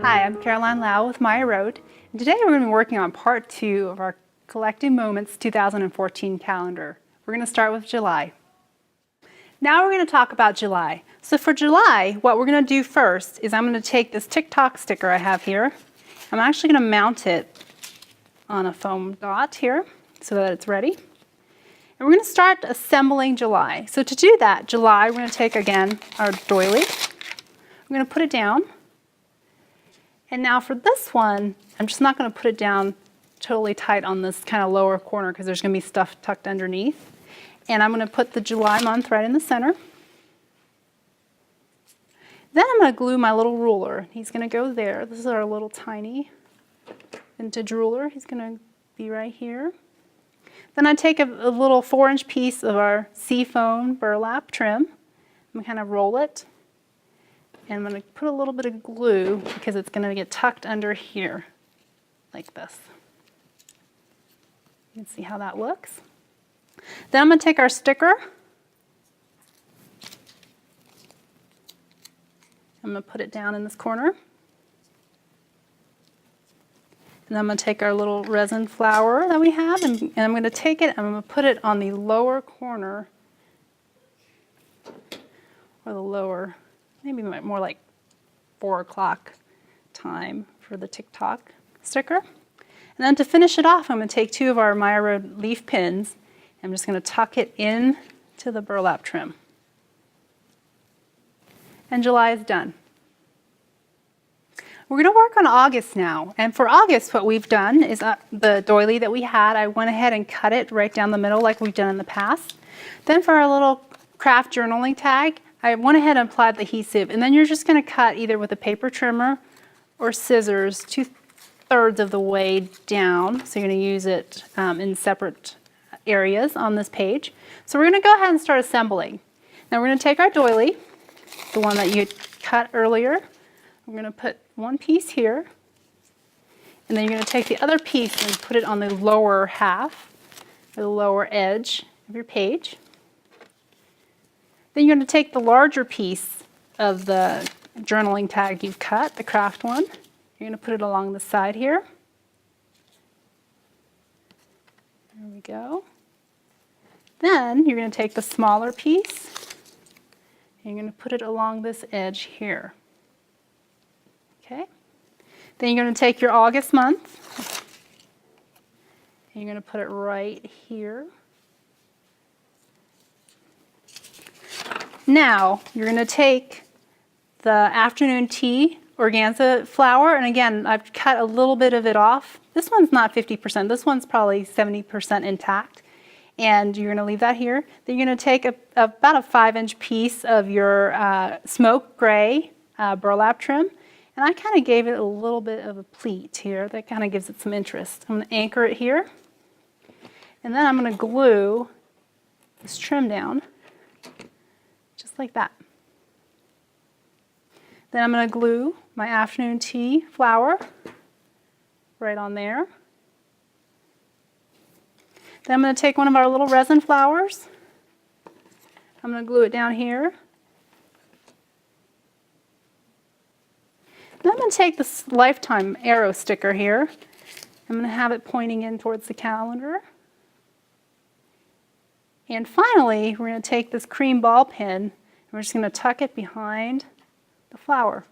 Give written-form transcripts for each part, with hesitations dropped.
Hi, I'm Caroline Lau with Maya Road, and today we're going to be working on part 2 of our Collecting Moments 2014 calendar. We're going to start with July. Now we're going to talk about July. So for July, what we're going to do first is I'm going to take this TikTok sticker I have here. I'm actually going to mount it on a foam dot here so that it's ready. And we're going to start assembling July. So to do that, July, we're going to take again our doily. I'm going to put it down. And now for this one, I'm just not going to put it down totally tight on this kind of lower corner because there's going to be stuff tucked underneath. And I'm going to put the July month right in the center. Then I'm going to glue my little ruler. He's going to go there. This is our little tiny vintage ruler. He's going to be right here. Then I take a little 4-inch piece of our seafoam burlap trim. I'm going to kind of roll it. And I'm going to put a little bit of glue because it's going to get tucked under here, like this. You can see how that looks. Then I'm going to take our sticker. I'm going to put it down in this corner. And I'm going to take our little resin flower that we have, and I'm going to take it and I'm going to put it on the lower corner, or the lower, maybe more like 4 o'clock time for the TikTok sticker. And then to finish it off, I'm going to take 2 of our Maya Road leaf pins. I'm just going to tuck it in to the burlap trim. And July is done. We're going to work on August now. And for August, what we've done is the doily that we had, I went ahead and cut it right down the middle like we've done in the past. Then for our little craft journaling tag, I went ahead and applied the adhesive. And then you're just going to cut either with a paper trimmer or scissors 2/3 of the way down. So you're going to use it in separate areas on this page. So we're going to go ahead and start assembling. Now we're going to take our doily, the one that you cut earlier. We're going to put one piece here, and then you're going to take the other piece and put it on the lower half, or the lower edge of your page. Then you're going to take the larger piece of the journaling tag you've cut, the craft one. You're going to put it along the side here. There we go. Then you're going to take the smaller piece, and you're going to put it along this edge here. Okay. Then you're going to take your August month, and you're going to put it right here. Now, you're going to take the afternoon tea organza flower, and again, I've cut a little bit of it off. This one's not 50%, this one's probably 70% intact, and you're going to leave that here. Then you're going to take about a 5-inch piece of your smoke gray burlap trim, and I kind of gave it a little bit of a pleat here. That kind of gives it some interest. I'm going to anchor it here, and then I'm going to glue this trim down, just like that. Then I'm going to glue my afternoon tea flower right on there. Then I'm going to take one of our little resin flowers. I'm going to glue it down here. Then I'm going to take this Lifetime arrow sticker here. I'm going to have it pointing in towards the calendar. And finally, we're going to take this cream ball pin, and we're just going to tuck it behind the flower.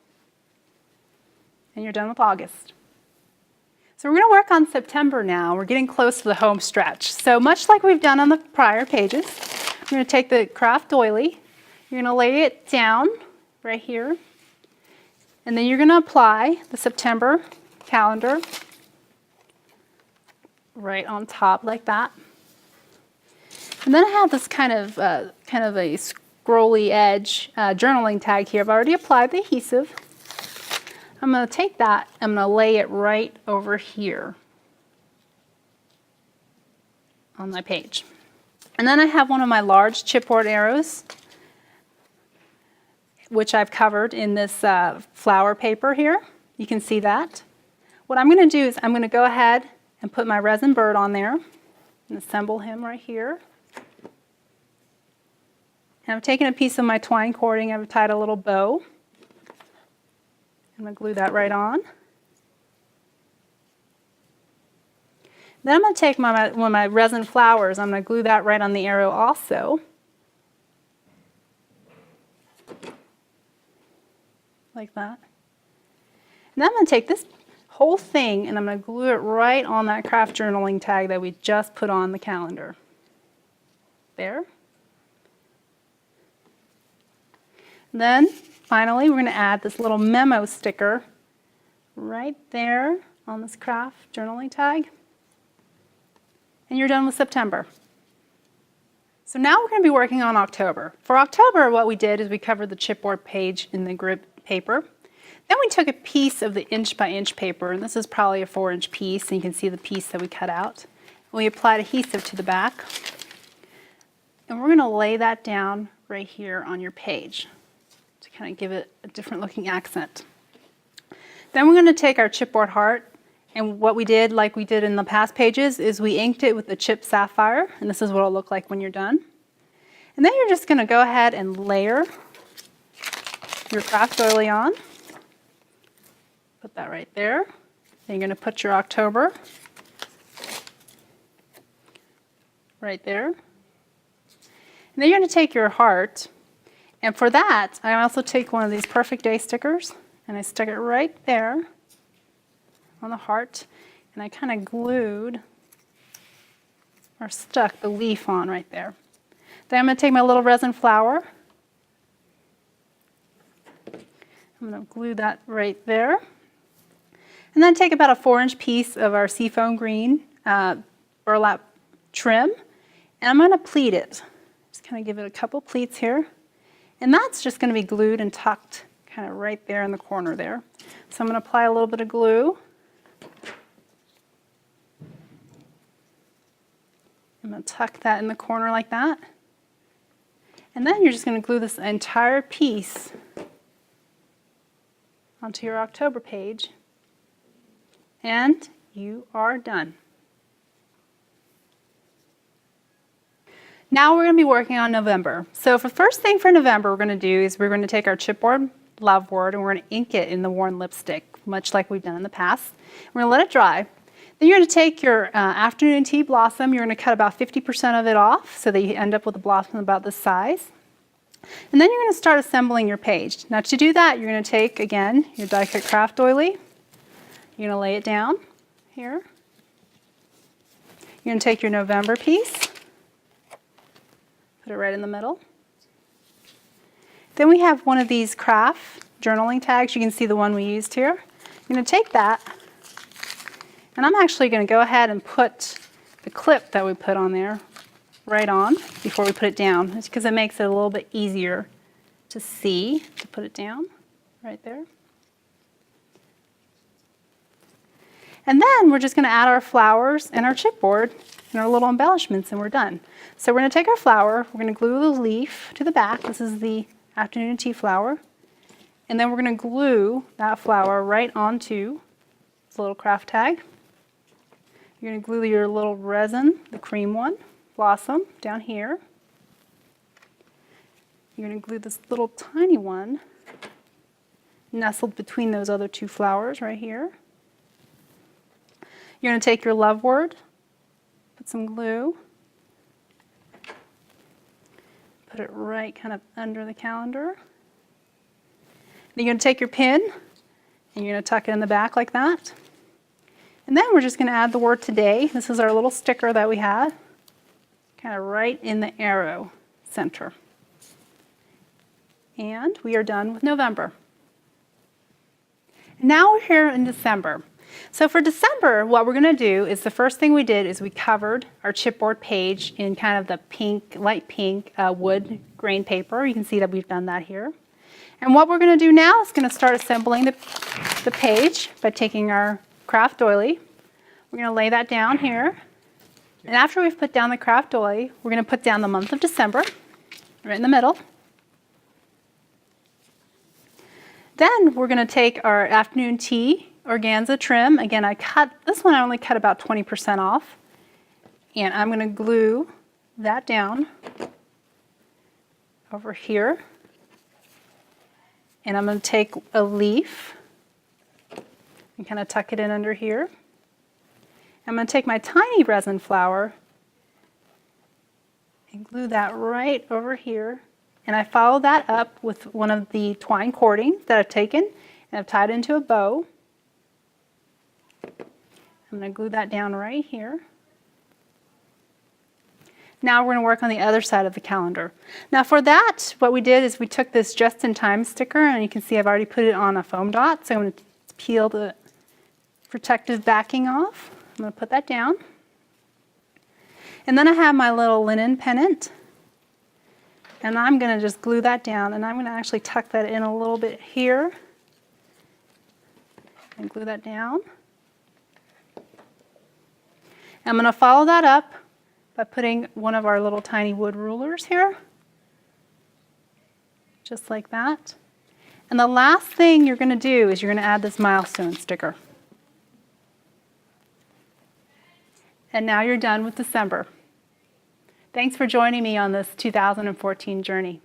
And you're done with August. So we're going to work on September now. We're getting close to the home stretch. So much like we've done on the prior pages, we're going to take the craft doily. You're going to lay it down right here. And then you're going to apply the September calendar right on top like that. And then I have this kind of a scrolly edge journaling tag here. I've already applied the adhesive. I'm going to take that, I'm going to lay it right over here on my page. And then I have one of my large chipboard arrows, which I've covered in this flower paper here. You can see that. What I'm going to do is I'm going to go ahead and put my resin bird on there and assemble him right here. And I've taken a piece of my twine cording, I've tied a little bow. I'm going to glue that right on. Then I'm going to take one of my resin flowers. I'm going to glue that right on the arrow also. Like that. And then I'm going to take this whole thing and I'm going to glue it right on that craft journaling tag that we just put on the calendar. There. And then finally we're going to add this little memo sticker right there on this craft journaling tag. And you're done with September. So now we're going to be working on October. For October, what we did is we covered the chipboard page in the grid paper. Then we took a piece of the inch-by-inch paper, and this is probably a 4-inch piece, and you can see the piece that we cut out. And we applied adhesive to the back. And we're going to lay that down right here on your page to kind of give it a different looking accent. Then we're going to take our chipboard heart, and what we did, like we did in the past pages, is we inked it with the chip sapphire, and this is what it'll look like when you're done. And then you're just going to go ahead and layer your craft doily on. Put that right there. Then you're going to put your October right there. And then you're going to take your heart, and for that, I also take one of these Perfect Day stickers, and I stick it right there on the heart, and I kind of glued or stuck the leaf on right there. Then I'm going to take my little resin flower. I'm going to glue that right there. And then take about a 4-inch piece of our seafoam green burlap trim, and I'm going to pleat it. Just kind of give it a couple pleats here. And that's just going to be glued and tucked kind of right there in the corner there. So I'm going to apply a little bit of glue. I'm going to tuck that in the corner like that. And then you're just going to glue this entire piece onto your October page. And you are done. Now we're going to be working on November. So for the first thing for November we're going to do is we're going to take our chipboard love word and we're going to ink it in the worn lipstick, much like we've done in the past. We're going to let it dry. Then you're going to take your afternoon tea blossom. You're going to cut about 50% of it off so that you end up with a blossom about this size. And then you're going to start assembling your page. Now to do that, you're going to take, again, your die cut craft doily. You're going to lay it down here. You're going to take your November piece, put it right in the middle. Then we have one of these craft journaling tags. You can see the one we used here. You're going to take that, and I'm actually going to go ahead and put the clip that we put on there right on before we put it down. It's because it makes it a little bit easier to see, to put it down right there. And then we're just going to add our flowers and our chipboard and our little embellishments, and we're done. So we're going to take our flower, we're going to glue the leaf to the back. This is the afternoon tea flower. And then we're going to glue that flower right onto this little craft tag. You're going to glue your little resin, the cream one, blossom, down here. You're going to glue this little tiny one nestled between those other two flowers right here. You're going to take your love word, put some glue, put it right kind of under the calendar. Then you're going to take your pin and you're going to tuck it in the back like that. And then we're just going to add the word today. This is our little sticker that we had, kind of right in the arrow center. And we are done with November. Now we're here in December. So for December, what we're going to do is the first thing we did is we covered our chipboard page in kind of the pink, light pink wood grain paper. You can see that we've done that here. And what we're going to do now is going to start assembling the page by taking our craft doily. We're going to lay that down here. And after we've put down the craft doily, we're going to put down the month of December, right in the middle. Then we're going to take our afternoon tea organza trim. Again, this one I only cut about 20% off. And I'm going to glue that down over here. And I'm going to take a leaf and kind of tuck it in under here. I'm going to take my tiny resin flower and glue that right over here. And I follow that up with one of the twine cording that I've taken and I've tied into a bow. I'm going to glue that down right here. Now we're going to work on the other side of the calendar. Now for that, what we did is we took this just-in-time sticker, and you can see I've already put it on a foam dot, so I'm going to peel the protective backing off. I'm going to put that down. And then I have my little linen pennant, and I'm going to just glue that down, and I'm going to actually tuck that in a little bit here and glue that down. I'm going to follow that up by putting one of our little tiny wood rulers here, just like that. And the last thing you're going to do is you're going to add this milestone sticker. And now you're done with December. Thanks for joining me on this 2014 journey.